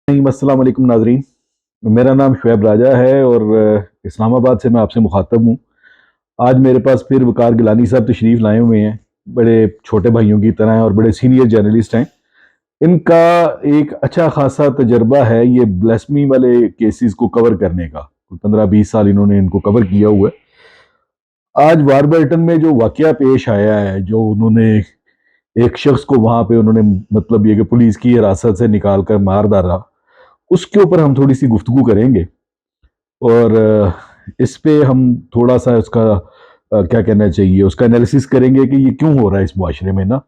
अस्सलाम वालेकुम नाजरीन। मेरा नाम शुएब राजा है और इस्लामाबाद से मैं आपसे मुखातब हूँ। आज मेरे पास फिर वकार गिलानी साहब तशरीफ़ लाए हुए हैं। बड़े छोटे भाइयों की तरह हैं और बड़े सीनियर जर्नलिस्ट हैं। इनका एक अच्छा खासा तजर्बा है ये ब्लेस्मी वाले केसेस को कवर करने का। 15-20 साल इन्होंने इनको कवर किया हुआ है। आज वारबर्टन में जो वाकया पेश आया है, जो उन्होंने एक शख्स को वहां पे उन्होंने मतलब ये कि पुलिस की हिरासत से निकाल कर मार डाला, उसके ऊपर हम थोड़ी सी गुफ्तगू करेंगे। और इस पे हम थोड़ा सा उसका क्या कहना चाहिए, उसका एनालिसिस करेंगे कि ये क्यों हो रहा है इस मुआशरे में ना।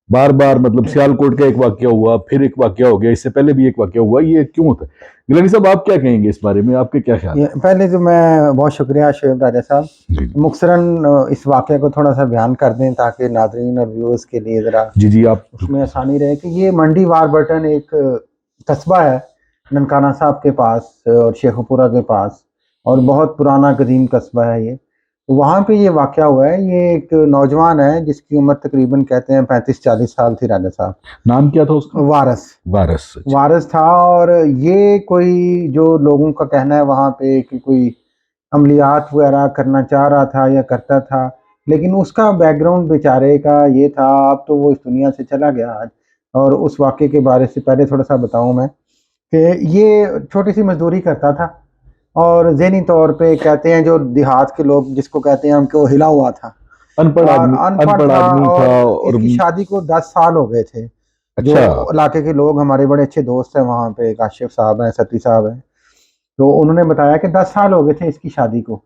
बार बार मतलब सियालकोट का एक वाकया हुआ, फिर एक वाकया हो गया, इससे पहले भी एक वाकया हुआ, ये क्यों होता है? गिलानी साहब, आप क्या कहेंगे इस बारे में, आपके क्या ख्याल है? पहले तो मैं बहुत शुक्रिया शुएब राजा साहब। जी मुख्तरन इस वाक़े को थोड़ा सा बयान कर दें ताकि नाजरीन और व्यूअर्स के लिए ज़रा जी जी आप। उसमें आसानी रहे कि ये मंडी वारबर्टन एक कस्बा है ननकाना साहब के पास और शेखपुरा के पास, और बहुत पुराना कदीम कस्बा है ये। तो वहाँ पे ये वाक़या हुआ है। ये एक नौजवान है जिसकी उम्र तकरीबन कहते हैं 35-40 साल थी राजा साहब। नाम क्या था उसका? वारस वारस। अच्छा। वारस था। और ये कोई जो लोगों का कहना है वहाँ पे कि कोई अमलियात वगैरह करना चाह रहा था या करता था, लेकिन उसका बैकग्राउंड बेचारे का ये था। अब तो वो इस दुनिया से चला गया आज। और उस वाक़े के बारे से पहले थोड़ा सा बताऊं मैं कि ये छोटी सी मजदूरी करता था और ज़हनी तौर पे कहते हैं जो देहात के लोग जिसको कहते हैं हम कि वो हिला हुआ था अनपढ़ और आदमी, अनपढ़ अनपढ़ था। आदमी था और और इसकी शादी को 10 साल हो गए थे। जो अच्छा। इलाके के लोग हमारे बड़े अच्छे दोस्त हैं वहाँ पे, काशिफ साहब हैं, सती साहब हैं, तो उन्होंने बताया कि 10 साल हो गए थे इसकी शादी को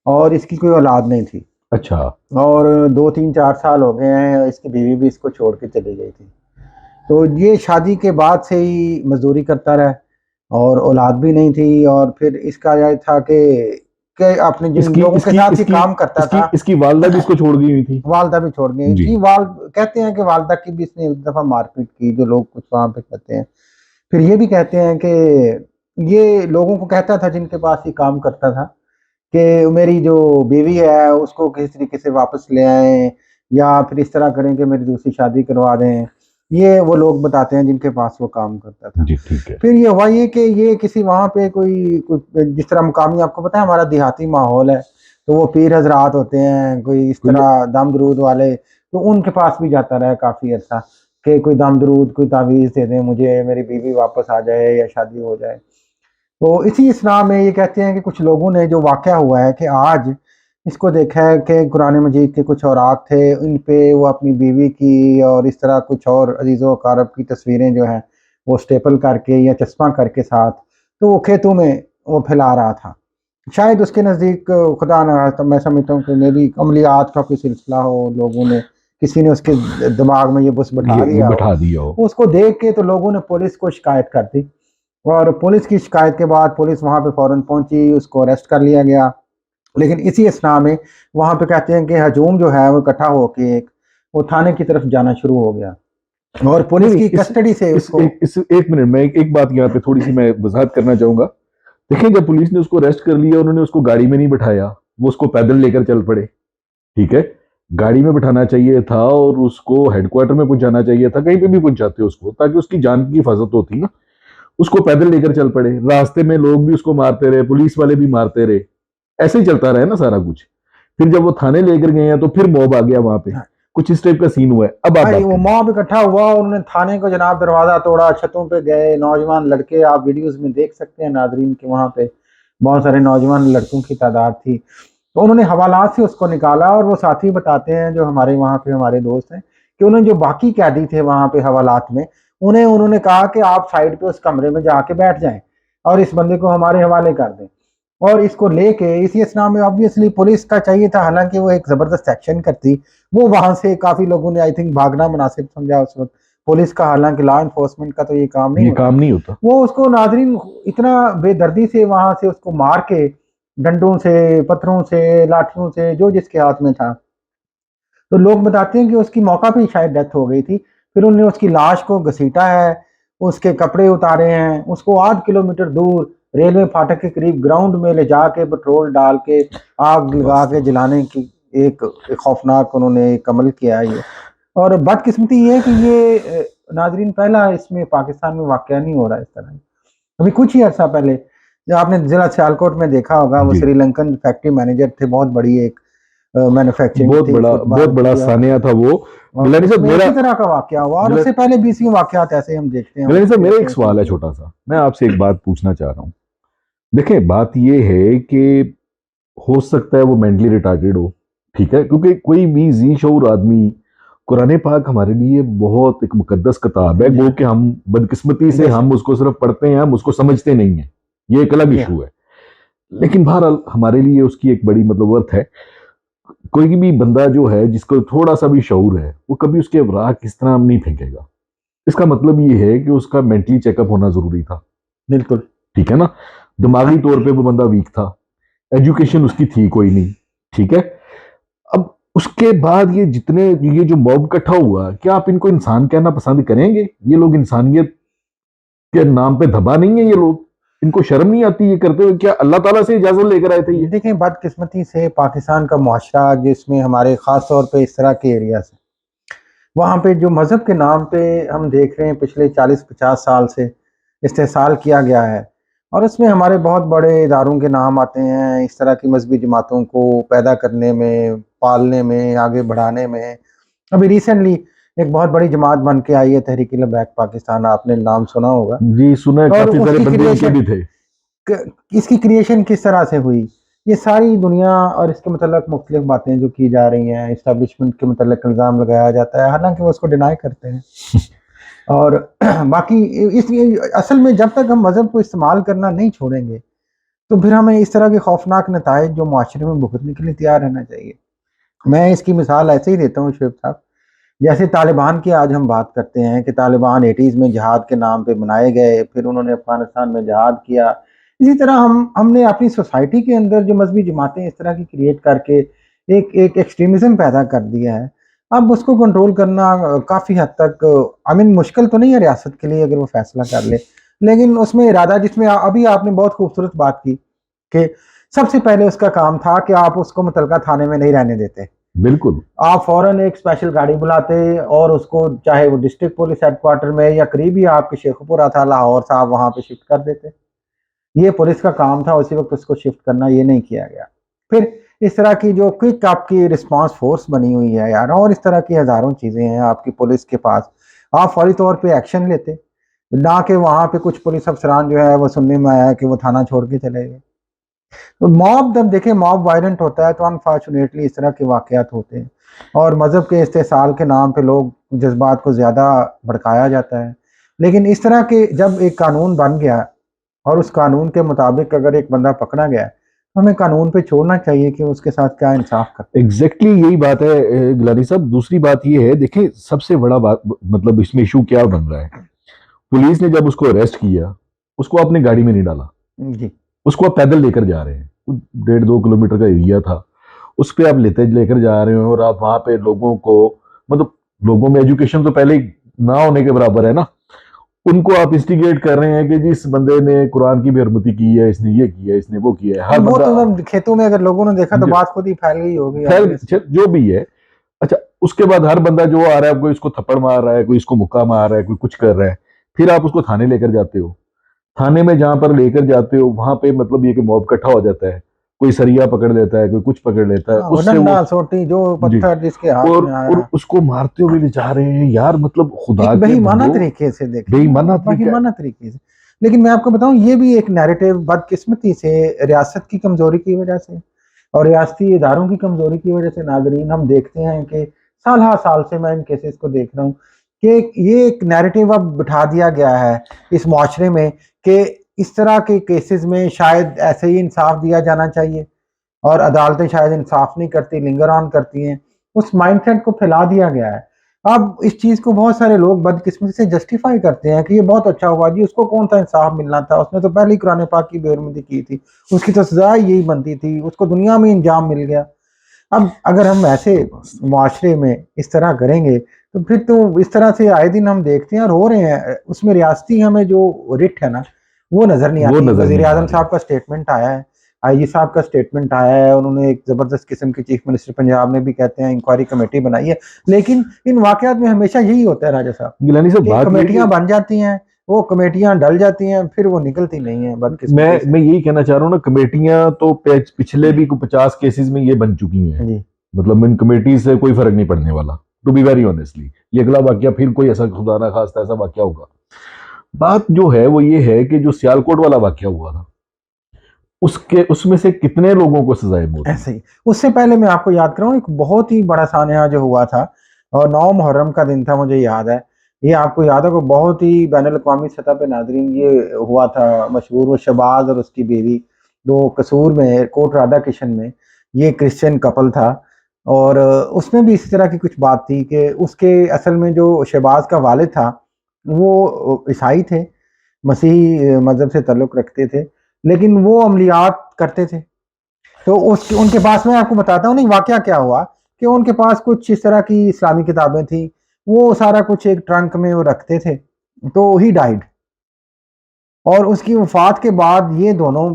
और इसकी कोई औलाद नहीं थी। अच्छा। और 2-3-4 साल हो गए हैं इसकी बीवी भी इसको छोड़ के चली गई थी। तो ये शादी के बाद से ही मजदूरी करता रहा और औलाद भी नहीं थी। और फिर इसका यह था कि अपने जिन इसकी लोगों के इसकी साथ ये इसकी काम करता इसकी था, इसकी वालदा भी इसको छोड़ गई हुई थी। वालदा भी छोड़ गई जी। जी। कहते हैं कि वालदा की भी इसने एक दफ़ा मारपीट की, जो लोग कुछ वहाँ पे कहते हैं। फिर ये भी कहते हैं कि ये लोगों को कहता था जिनके पास ये काम करता था कि मेरी जो बीवी है उसको किसी तरीके से वापस ले आएं या फिर इस तरह करें कि मेरी दूसरी शादी करवा दें। ये वो लोग बताते हैं जिनके पास वो काम करता था। जी ठीक है। फिर ये हुआ ये कि ये किसी वहाँ पे कोई जिस तरह मुकामी, आपको पता है हमारा देहाती माहौल है, तो वो पीर हजरात होते हैं कोई इस कोई तरह दम दरूद वाले, तो उनके पास भी जाता रहा काफ़ी अर्सा कि कोई दम दरूद कोई तावीज़ दे दें मुझे, मेरी बीवी वापस आ जाए या शादी हो जाए। तो इसी इस्लाम में ये कहते हैं कि कुछ लोगों ने जो वाक़या हुआ है कि आज इसको देखा है कि कुरान मजीद के कुछ औरात थे, इन पे वो अपनी बीवी की और इस तरह कुछ और अजीज़ो अकारब की तस्वीरें जो हैं वो स्टेपल करके या चस्पा करके साथ, तो वो खेतों में वो फैला रहा था। शायद उसके नज़दीक खुदा न तो मैं समझता हूँ कि मेरी अमलियात का कोई सिलसिला हो, लोगों ने किसी ने उसके दिमाग में ये बस ये बैठा दिया हो। बैठा दिया हो। उसको देख के तो लोगों ने पुलिस को शिकायत कर दी और पुलिस की शिकायत के बाद पुलिस वहाँ पे फ़ौरन पहुंची, उसको अरेस्ट कर लिया गया। लेकिन इसी असना में वहाँ पे कहते हैं कि हजूम जो है वो इकट्ठा होके वो थाने की तरफ जाना शुरू हो गया और नहीं पुलिस नहीं, की कस्टडी से उसको। इस एक मिनट में एक बात यहाँ पे थोड़ी सी मैं वजाहत करना चाहूंगा। देखिए, जब पुलिस ने उसको अरेस्ट कर लिया, उन्होंने उसको गाड़ी में नहीं बिठाया, वो उसको पैदल लेकर चल पड़े। ठीक है, गाड़ी में बिठाना चाहिए था और उसको हेडक्वार्टर में पहुंचाना चाहिए था, कहीं पे भी पहुंचाते उसको, ताकि उसकी जान की हिफाजत होती ना। उसको पैदल लेकर चल पड़े, रास्ते में लोग भी उसको मारते रहे, पुलिस वाले भी मारते रहे, ऐसे ही चलता रहा ना सारा कुछ। फिर जब वो थाने लेकर गए हैं तो फिर मॉब आ गया वहां पे, कुछ इस टाइप का सीन हुआ है। अब आप भाई बात वो करें। मॉब इकट्ठा हुआ, उन्होंने थाने को जनाब दरवाजा तोड़ा, छतों पे गए, नौजवान लड़के, आप वीडियोस में देख सकते हैं नाजरीन के, वहाँ पे बहुत सारे नौजवान लड़कों की तादाद थी। तो उन्होंने हवालात से उसको निकाला और वो साथी बताते हैं जो हमारे वहाँ पे हमारे दोस्त हैं कि उन्होंने जो बाकी कैदी थे वहाँ पे हवालात में, उन्होंने कहा कि आप साइड पे उस कमरे में जाके बैठ जाएं और इस बंदे को हमारे हवाले कर दें। और इसको लेके इसी असना में ऑब्वियसली पुलिस का चाहिए था, हालांकि वो एक ज़बरदस्त एक्शन करती, वो वहां से काफ़ी लोगों ने आई थिंक भागना मुनासिब समझा उस वक्त पुलिस का, हालांकि लॉ इन्फोर्समेंट का तो ये काम नहीं ये होता। काम नहीं होता। वो उसको नाजरीन इतना बेदर्दी से वहां से उसको मार के, डंडों से, पत्थरों से, लाठियों से, जो जिसके हाथ में था। तो लोग बताते हैं कि उसकी मौका पे ही शायद डेथ हो गई थी। फिर उन्होंने उसकी लाश को घसीटा है, उसके कपड़े उतारे हैं, उसको आध किलोमीटर दूर रेलवे फाटक के करीब ग्राउंड में ले जाके पेट्रोल डाल के आग लगा के जलाने की एक खौफनाक उन्होंने एक अमल किया है ये। और बदकिस्मती ये है कि ये नाजरीन पहला इसमें पाकिस्तान में वाकया नहीं हो रहा इस तरह। अभी कुछ ही अर्सा पहले जो आपने जिला सियालकोट में देखा होगा, वो जी, श्रीलंकन फैक्ट्री मैनेजर थे, बहुत बड़ी एक मैन्युफैक्चरिंग थी बहुत फुटबॉल बड़ा की, सानिया था वो। और गिलानी साहब उसमें मेरा इसी तरह का वाकया हुआ, और गिला- उससे पहले 20 वाकयात ऐसे हम देखते हैं गिलानी साहब होते मेरा रहते एक हैं, सवाल है सुनते हैं। छोटा सा, मैं आपसे एक बात पूछना चाह रहा हूँ। देखिए बात ये है कि हो सकता है वो मेंटली रिटार्डेड हो, ठीक है, क्योंकि कोई भी जी शऊर आदमी, कुरान पाक हमारे लिए बहुत एक मुकद्दस किताब है, गो जी कि हम बदकिस्मती से बेशक। हम उसको सिर्फ पढ़ते हैं, हम उसको समझते नहीं है, ये एक अलग जी हाँ। इशू है। लेकिन बहरहाल हमारे लिए उसकी एक बड़ी मतलब वर्थ है। कोई भी बंदा जो है जिसको थोड़ा सा भी शऊर है, वो कभी उसके राख इस तरह नहीं फेंकेगा। इसका मतलब ये है कि उसका मेंटली चेकअप होना जरूरी था, बिल्कुल। ठीक है ना। दिमागी तौर पे वो बंदा वीक था, एजुकेशन उसकी थी कोई नहीं, ठीक है। अब उसके बाद ये जो मॉब इकट्ठा हुआ, क्या आप इनको इंसान कहना पसंद करेंगे? ये लोग इंसानियत के नाम पे धब्बा नहीं है ये लोग? इनको शर्म नहीं आती ये करते हुए? क्या अल्लाह ताला से इजाजत लेकर आए थे ये? देखें, बदकिस्मती से पाकिस्तान का मुआशरा, जिसमें हमारे ख़ास तौर पे इस तरह के एरिया से, वहाँ पे जो मज़हब के नाम पे हम देख रहे हैं पिछले 40-50 साल से इस्तेहसाल किया गया है, और उसमें हमारे बहुत बड़े इदारों के नाम आते हैं इस तरह की मजहबी जमातों को पैदा करने में, पालने में, आगे बढ़ाने में। अभी रिसेंटली एक बहुत बड़ी जमात बन के आई है, तहरीक लबैक पाकिस्तान, आपने नाम सुना होगा। जी सुना है, और काफी सारे उसकी बंदे इनके क्रिएशन, भी थे। इसकी क्रिएशन किस तरह से हुई, ये सारी दुनिया और इसके मतलब मुख्तलिफ बातें जो की जा रही हैं, इस्टेब्लिशमेंट के मतलब इल्ज़ाम लगाया जाता है, हालांकि वो उसको डिनाई करते हैं। और बाकी इस असल में जब तक हम मज़हब को इस्तेमाल करना नहीं छोड़ेंगे, तो फिर हमें इस तरह के खौफनाक नताइज जो माशरे में भुगतने के लिए तैयार रहना चाहिए। मैं इसकी मिसाल ऐसे ही देता हूँ शुएब साहब, जैसे तालिबान की आज हम बात करते हैं कि तालिबान 80s में जिहाद के नाम पे बनाए गए, फिर उन्होंने अफ़गानिस्तान में जिहाद किया। इसी तरह हमने अपनी सोसाइटी के अंदर जो मज़हबी जमातें इस तरह की क्रिएट करके एक एक एक्सट्रीमिज़्म पैदा कर दिया है। अब उसको कंट्रोल करना काफ़ी हद तक आई मीन मुश्किल तो नहीं है रियासत के लिए अगर वो फ़ैसला कर ले। लेकिन उसमें इरादा, जिसमें अभी आपने बहुत खूबसूरत बात की कि सबसे पहले उसका काम था कि आप उसको मुतलका थाने में नहीं रहने देते। बिल्कुल। आप फौरन एक स्पेशल गाड़ी बुलाते और उसको, चाहे वो डिस्ट्रिक्ट पुलिस हेडक्वार्टर में या करीब ही आपके शेखुपुरा था लाहौर साहब, वहां पे शिफ्ट कर देते। ये पुलिस का काम था उसी वक्त उसको शिफ्ट करना, ये नहीं किया गया। फिर इस तरह की जो क्विक आपकी रिस्पांस फोर्स बनी हुई है यार, और इस तरह की हजारों चीजें हैं आपकी पुलिस के पास, आप फौरी तौर पे एक्शन लेते, ना कि वहां पे कुछ पुलिस अफसरान जो है वो सुनने में आया कि वो थाना छोड़ के चले गए। तो मॉब, जब देखें मॉब वायलेंट होता है तो अनफॉर्चुनेटली इस तरह के वाकयात होते हैं, और मज़हब के इस्तेसाल के नाम पे लोग जज्बात को ज़्यादा भड़काया जाता है। लेकिन इस तरह के जब एक कानून बन गया और उस कानून के मुताबिक अगर एक बंदा पकड़ा गया, तो हमें कानून पे छोड़ना चाहिए कि उसके साथ क्या इंसाफ करते हैं। एग्जैक्टली यही बात है गिलानी साहब। दूसरी बात ये है, देखिए सबसे बड़ा बात मतलब इसमें इशू क्या बन रहा है, पुलिस ने जब उसको अरेस्ट किया, उसको अपने गाड़ी में नहीं डाला, जी उसको आप पैदल लेकर जा रहे हैं, 1.5-2 किलोमीटर का एरिया था, उस पर आप लेकर जा रहे हो, और आप वहां पे लोगों को, मतलब लोगों में एजुकेशन तो पहले ही ना होने के बराबर है ना, उनको आप इंस्टिगेट कर रहे हैं कि जिस बंदे ने कुरान की बेहरमती की है, इसने ये किया है, इसने वो किया है, हर अब वो बंदा तो अब खेतों में अगर लोगों ने देखा तो जो बात खुद ही फैल गई होगी, खैर ऑब्वियसली। जो भी है। अच्छा, उसके बाद हर बंदा जो आ रहा है, कोई इसको थप्पड़ मार रहा है, कोई इसको मुक्का मार रहा है, कोई कुछ कर रहा है, फिर आप उसको थाने लेकर जाते हो। थाने में जहां पर लेकर जाते हो, वहां पे मतलब ये कि मॉब इकट्ठा हो जाता है, कोई सरिया पकड़ लेता है, कोई कुछ पकड़ लेता है, हाँ, वो उससे वो डंडा सोटी जो जी, पत्थर जिसके हाथ में और आया, उसको मारते हुए ले जा रहे हैं यार, मतलब खुदा एक के बेईमाना बंदो, तरीके से देखें ना, बेईमाना तरीका है। बेईमाना तरीके से। लेकिन मैं आपको बताऊं, ये भी एक नैरेटिव बदकिस्मती से रियासत की कमजोरी की वजह से और रियासती इदारों की कमजोरी की वजह से, नाजरीन, हम देखते हैं कि साल हर साल से मैं इन केसेस को देख रहा हूँ कि ये एक नैरेटिव अब बिठा दिया गया है इस मुआशरे में कि इस तरह के केसेस में शायद ऐसे ही इंसाफ दिया जाना चाहिए, और अदालतें शायद इंसाफ नहीं करती, लिंगर ऑन करती हैं। उस माइंडसेट को फैला दिया गया है। अब इस चीज़ को बहुत सारे लोग बदकिस्मती से जस्टिफाई करते हैं कि ये बहुत अच्छा हुआ जी, उसको कौन सा इंसाफ मिलना था, उसने तो पहले ही कुरान पाक की बेहरमती की थी, उसकी तो सजा यही बनती थी, उसको दुनिया में इंजाम मिल गया। अब अगर हम ऐसे मुआशरे में इस तरह करेंगे, तो फिर तो इस तरह से आए दिन हम देखते हैं और हो रहे हैं, उसमें रियासती हमें जो रिट है ना, वो नज़र नहीं वो आती। नजर वज़ीर नहीं आ आज़म रही। साहब का स्टेटमेंट आया है, आईजी साहब का स्टेटमेंट आया है, उन्होंने एक ज़बरदस्त किस्म की, चीफ मिनिस्टर पंजाब ने भी कहते हैं इंक्वायरी कमेटी बनाई है। लेकिन इन वाकयात में हमेशा यही होता है राजा साहब गिलानी साहब कि बात ये कि कमेटियां बन जाती हैं, वो कमेटियां डल जाती हैं, फिर वो निकलती नहीं है बदकिस्मती से। मैं यही कहना चाह रहा हूँ ना, कमेटियां तो पिछले भी 50 केसेस में ये बन चुकी हैं। जी मतलब इन कमेटी से कोई फर्क नहीं पड़ने वाला, टू बी वेरी ऑनेस्टली। ये अगला वाक्य फिर कोई ऐसा खुदा ना खास्ता ऐसा वाक्य होगा। बात जो है वो ये है कि जो सियालकोट वाला वाक्य हुआ था, उसके उसमें से कितने लोगों को सजाए मौत ऐसे ही। उससे पहले मैं आपको याद कराऊं, एक बहुत ही बड़ा सानहा जो हुआ था, और 9 मुहर्रम का दिन था, मुझे याद है। ये आपको याद है कि बहुत ही बैनुल अक़वामी सतह पे नाज़रीन ये हुआ था मशहूर, वो शहबाज और उसकी बीवी, जो कसूर में कोट राधा किशन में, ये क्रिश्चियन कपल था। और उसमें भी इसी तरह की कुछ बात थी कि उसके असल में जो शहबाज का वालिद था वो ईसाई थे, मसीही मजहब से ताल्लुक़ रखते थे, लेकिन वो अमलियात करते थे। तो उसके उनके पास, मैं आपको बताता हूँ नहीं वाकया क्या हुआ, कि उनके पास कुछ इस तरह की इस्लामी किताबें थी, वो सारा कुछ एक ट्रंक में वो रखते थे। तो ही डाइड, और उसकी वफात के बाद ये दोनों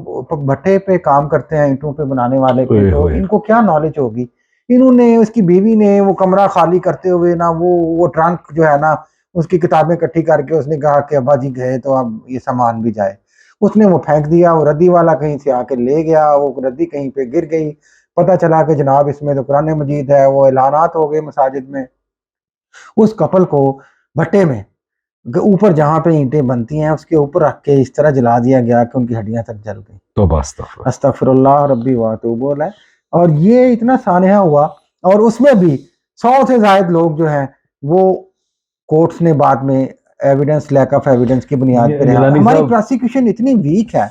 भट्टे पे काम करते हैं, ईंटों पे बनाने वाले पे, ओए तो होए। इनको क्या नॉलेज होगी। इन्होंने, उसकी बीवी ने वो कमरा खाली करते हुए ना, वो ट्रंक जो है ना, उसकी किताबें इकट्ठी करके उसने कहा कि अब्बा जी गए तो अब ये सामान भी जाए। उसने वो फेंक दिया, वो रद्दी वाला कहीं से आके ले गया, वो रद्दी कहीं पे गिर गई, पता चला कि जनाब इसमें तो कुरान मजीद है। वो ऐलानात हो गए मसाजिद में। उस कपल को भट्टे में ऊपर जहाँ पे ईंटें बनती हैं उसके ऊपर रख के इस तरह जला दिया गया कि उनकी हड्डियां तक जल गई। तो अस्तगफुर। अस्तगफिरुल्लाह रब्बी व अतूबु अलैह। और ये इतना सानहा हुआ, और उसमें भी 100 से ज्यादा लोग जो हैं वो कोर्ट्स ने बाद में एविडेंस, लैक ऑफ एविडेंस की बुनियाद पर रिहा। गिलानी हमारी साहब, प्रोसिक्यूशन इतनी वीक है,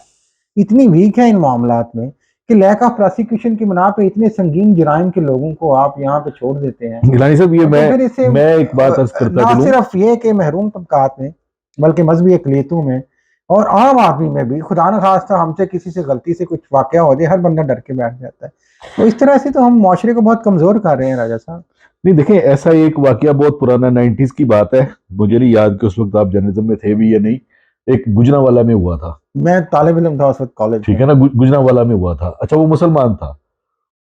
इतनी वीक है इन मामलात में, कि लैक ऑफ प्रोसिक्यूशन की बिना पे इतने संगीन जराइम के लोगों को आप यहाँ पे छोड़ देते हैं। गिलानी साहब, ये तो फिर इससे मैं एक बात अर्ज करता ना चलूं। सिर्फ ये कि महरूम तबकात में, बल्कि मजहबी अकलियतों में और आम आदमी में भी, खुदा न खास्ता हमसे किसी से गलती से कुछ वाकया हो जाए, हर बंदा डर के बैठ जाता है। तो इस तरह से तो हम माशरे को बहुत कमजोर कर रहे हैं राजा साहब। नहीं देखें, ऐसा एक वाकया बहुत पुराना 90s की बात है, मुझे नहीं याद कि उस वक्त आप जर्नलिज्म में थे भी या नहीं। एक गुजरांवाला में हुआ था। मैं तालिब इल्म था उस वक्त कॉलेज ठीक में। है ना, गुजरांवाला में हुआ था। अच्छा, वो मुसलमान था,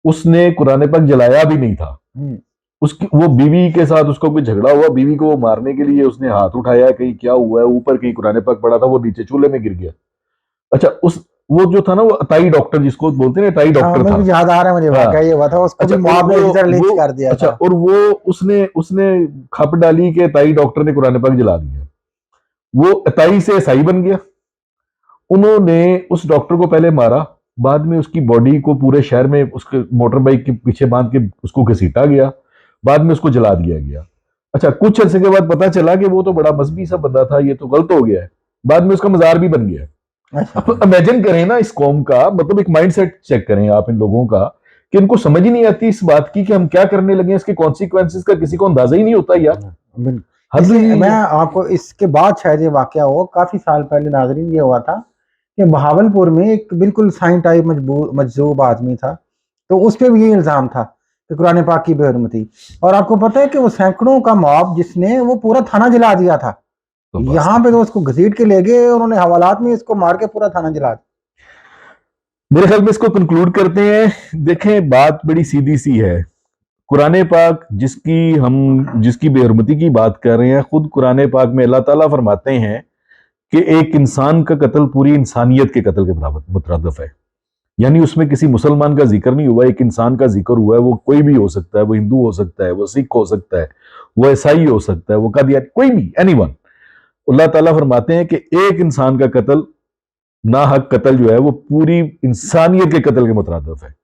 उसने कुरान पाक जलाया भी नहीं था। हम्म, उसकी वो बीवी के साथ उसका कोई झगड़ा हुआ, बीवी को वो मारने के लिए उसने हाथ उठाया, कहीं क्या हुआ है, ऊपर कहीं कुरान पाक पड़ा था, वो नीचे चूल्हे में गिर गया। अच्छा, उस वो जो था ना, वो अताई डॉक्टर जिसको बोलते हैं, अताई हाँ डॉक्टर मुझे था। याद आ रहा है, मुझे हाँ। वाकया ये हुआ था, उसको अच्छा, भी और मॉब ने इसी तरह लिंच कर दिया अच्छा, था। और वो उसने उसने खप डाली कि अताई डॉक्टर ने कुरान पाक जला दिया। वो अताई से ईसाई बन गया। उन्होंने उस डॉक्टर को पहले मारा, बाद में उसकी बॉडी को पूरे शहर में उसके मोटर बाइक के पीछे बांध के उसको घसीटा गया, बाद में उसको जला दिया गया। अच्छा, कुछ अर्से के बाद पता चला कि वो तो बड़ा मजहबी सा बंदा था, ये तो गलत हो गया है। बाद में उसका मजार भी बन गया। अच्छा अब इमेजिन करें ना इस कौम का, मतलब एक माइंडसेट चेक करें आप इन लोगों का, कि इनको समझ ही नहीं आती इस बात की कि हम क्या करने लगे हैं, इसके कॉन्सिक्वेंसेस का किसी को अंदाजा ही नहीं होता यार। बिल्कुल। हद इसलिए ही मैं है। आपको इसके बाद शायद ये वाकया हुआ काफी साल पहले नाजरीन, ये हुआ था कि बहावलपुर में एक बिल्कुल साइन टाइप मजबूब आदमी था, तो उस पर भी ये इल्ज़ाम था कि कुरान पाक की बेहरमती। और आपको पता है कि वो सैकड़ों का मॉब, जिसने वो पूरा थाना जला दिया था, तो बस यहाँ पे तो उसको घसीट के ले गए, उन्होंने हवालात में इसको मार के पूरा थाना जला दिया। मेरे ख्याल में इसको कंक्लूड करते हैं। देखें, बात बड़ी सीधी सी है। कुरान पाक जिसकी बेहरमती की बात कर रहे हैं, खुद कुरान पाक में अल्लाह ताला फरमाते हैं कि एक इंसान का कत्ल पूरी इंसानियत के कत्ल के बराबर मुतरदफ है। यानी उसमें किसी मुसलमान का जिक्र नहीं हुआ, एक इंसान का जिक्र हुआ है। वो कोई भी हो सकता है, वो हिंदू हो सकता है, वो सिख हो सकता है, वो ईसाई हो सकता है, वो कादियानी, कोई भी, एनीवन। अल्लाह ताला फरमाते हैं कि एक इंसान का कत्ल, ना हक कत्ल जो है, वो पूरी इंसानियत के कत्ल के मुतरदफ है।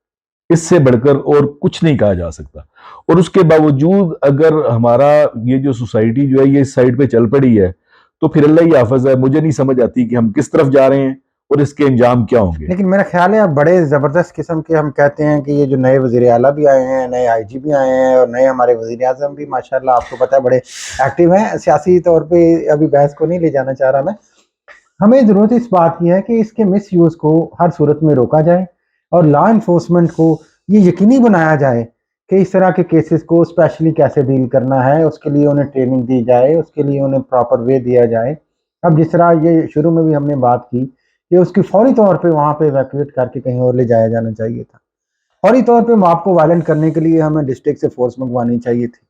इससे बढ़कर और कुछ नहीं कहा जा सकता। और उसके बावजूद अगर हमारा ये जो सोसाइटी जो है ये इस साइड पे चल पड़ी है, तो फिर अल्लाह ही हाफिज है। मुझे नहीं समझ आती कि हम किस तरफ जा रहे हैं और इसके अंजाम क्या होंगे। लेकिन मेरा ख्याल है अब बड़े ज़बरदस्त किस्म के, हम कहते हैं कि ये जो नए वज़ीर आला भी आए हैं, नए आईजी भी आए हैं, और नए हमारे वज़ीर आज़म भी माशाल्लाह आपको पता है बड़े एक्टिव हैं सियासी तौर पे। अभी बहस को नहीं ले जाना चाह रहा मैं। हमें ज़रूरत इस बात की है कि इसके मिस यूज़ को हर सूरत में रोका जाए, और लॉ इन्फोर्समेंट को ये यकीनी बनाया जाए कि इस तरह के केसेस को स्पेशली कैसे डील करना है, उसके लिए उन्हें ट्रेनिंग दी जाए, उसके लिए उन्हें प्रॉपर वे दिया जाए। अब जिस तरह ये शुरू में भी हमने बात की कि उसकी फौरी तौर पे वहाँ पे इवैक्यूएट करके कहीं और ले जाया जाना चाहिए था। फौरी तौर पे मॉब को वायलेंट करने के लिए हमें डिस्ट्रिक्ट से फोर्स मंगवानी चाहिए थी।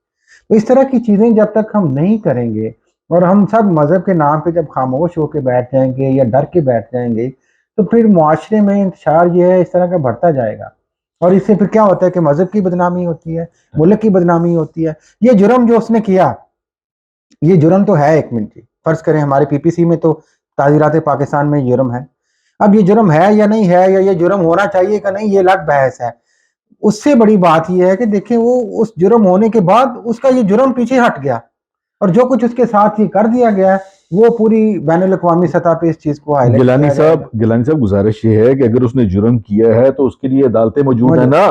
तो इस तरह की चीज़ें जब तक हम नहीं करेंगे, और हम सब मजहब के नाम पे जब खामोश होकर बैठ जाएंगे या डर के बैठ जाएंगे, तो फिर मुआशरे में इंतशार ये है इस तरह का बढ़ता जाएगा। और इससे फिर क्या होता है कि मजहब की बदनामी होती है, मुल्क की बदनामी होती है। ये जुर्म जो उसने किया, ये जुर्म तो है, एक मिनट जी, फर्ज करें हमारे पीपीसी में तो ताज़ीरात पाकिस्तान में जुर्म है। अब ये जुर्म है या नहीं है, या ये जुर्म होना चाहिए कि नहीं, ये अलग बहस है। उससे बड़ी बात यह है कि देखिए वो उस जुर्म होने के बाद उसका ये जुर्म पीछे हट गया, और जो कुछ उसके साथ ही कर दिया गया है वो पूरी बैनुल अक़वामी सतह पे इस चीज को हाईलाइट किया जाएगा। गिलानी साहब गुजारिश ये है कि अगर उसने जुर्म किया है तो उसके लिए अदालतें मौजूद है ना।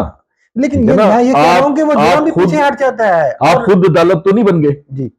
लेकिन ठीक है ये ना, मैं ये कह रहा हूं कि वो जुर्म आप भी खुद पीछे हट जाता है। आप और खुद अदालत तो नहीं बन गए। जी